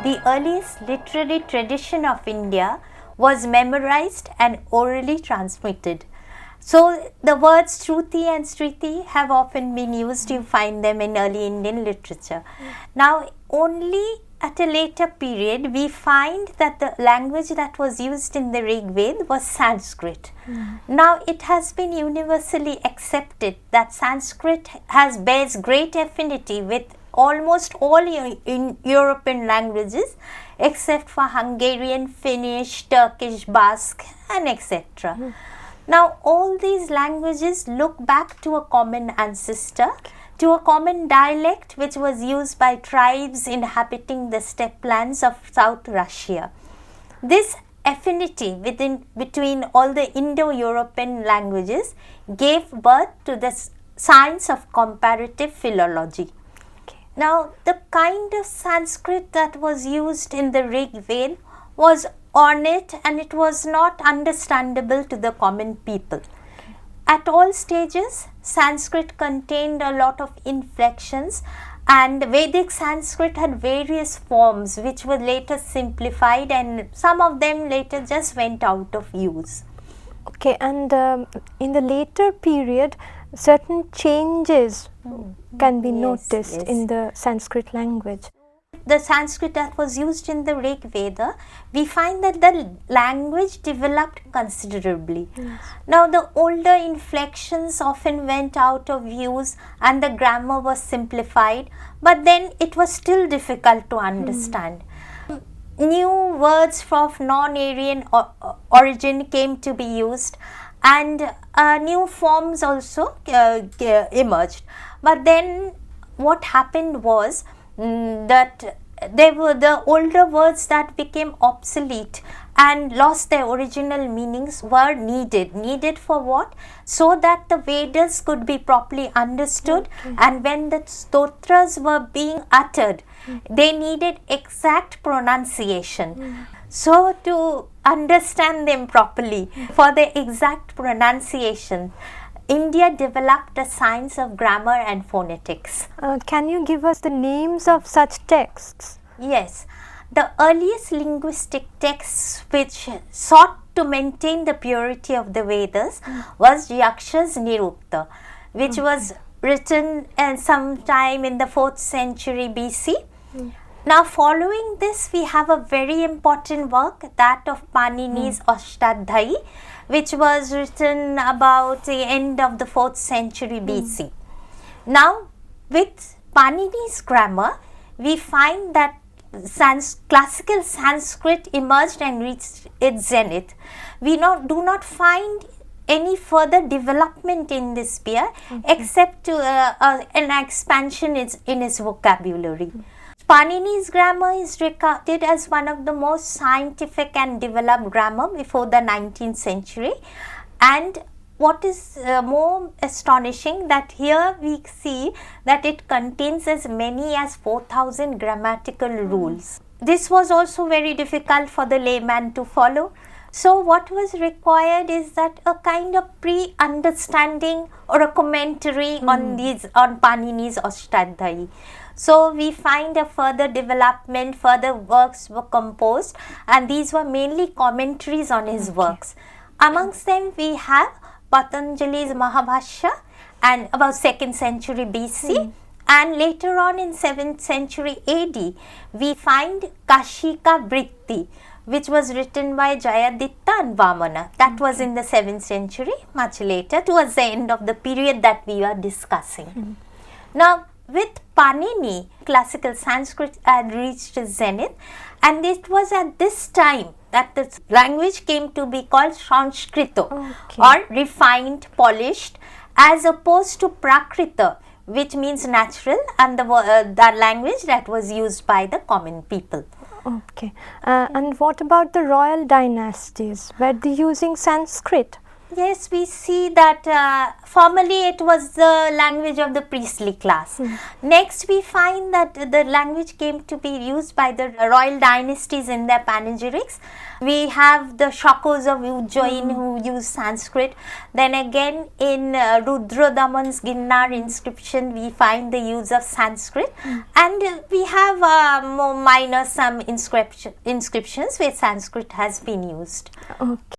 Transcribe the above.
the earliest literary tradition of India was memorized and orally transmitted. So the words Shruti and Smriti have often been used. You find them in early Indian literature. Now only at a later period we find that the language that was used in the Rig Veda was Sanskrit. Now it has been universally accepted that Sanskrit bears great affinity with almost all European languages except for Hungarian, Finnish, Turkish, Basque and etc. Now all these languages look back to a common ancestor, to a common dialect which was used by tribes inhabiting the steppe lands of South Russia. This affinity between all the Indo-European languages gave birth to the science of comparative philology. Now the kind of Sanskrit that was used in the Rig Veda was ornate and it was not understandable to the common people. At all stages, Sanskrit contained a lot of inflections, and Vedic Sanskrit had various forms which were later simplified, and some of them later just went out of use. Okay, and in the later period, certain changes can be noticed in the Sanskrit language. The Sanskrit that was used in the Rig Veda, we find that the language developed considerably. Now the older inflections often went out of use and the grammar was simplified, but then it was still difficult to understand. New words of non-Aryan origin came to be used, and new forms also emerged. But then what happened was that there were the older words that became obsolete and lost their original meanings were needed for what? So that the Vedas could be properly understood, and when the stotras were being uttered, they needed exact pronunciation. So to understand them properly, for the exact pronunciation, India developed a science of grammar and phonetics. Can you give us the names of such texts? Yes. The earliest linguistic texts which sought to maintain the purity of the Vedas was Yaksha's Nirukta, which was written sometime in the 4th century BC. Now following this, we have a very important work, that of Panini's Ashtadhyayi, which was written about the end of the 4th century BC. Now with Panini's grammar, we find that classical Sanskrit emerged and reached its zenith. We do not find any further development in this sphere except an expansion in its vocabulary. Panini's grammar is regarded as one of the most scientific and developed grammar before the 19th century, and what is more astonishing, that here we see that it contains as many as 4,000 grammatical rules. This was also very difficult for the layman to follow. So what was required is that a kind of pre-understanding or a commentary on Panini's Ashtadhyayi. So we find a further development, further works were composed, and these were mainly commentaries on his works. Amongst them we have Patanjali's Mahabhashya, and about 2nd century BC, and later on in 7th century AD we find Kashika Vritti, which was written by Jayaditta and Vamana. That was in the 7th century, much later, towards the end of the period that we are discussing. Now with Panini, classical Sanskrit had reached its zenith, and it was at this time that the language came to be called Sanskrito, or refined, polished, as opposed to Prakrita, which means natural, and the language that was used by the common people. Okay. And what about the royal dynasties? Were they using Sanskrit? Yes, we see that formerly it was the language of the priestly class. Next, we find that the language came to be used by the royal dynasties in their panegyrics. We have the Shakos of Ujjain who use Sanskrit. Then again in Rudradaman's Ginnar inscription, we find the use of Sanskrit. And we have more minor some inscriptions where Sanskrit has been used. Okay.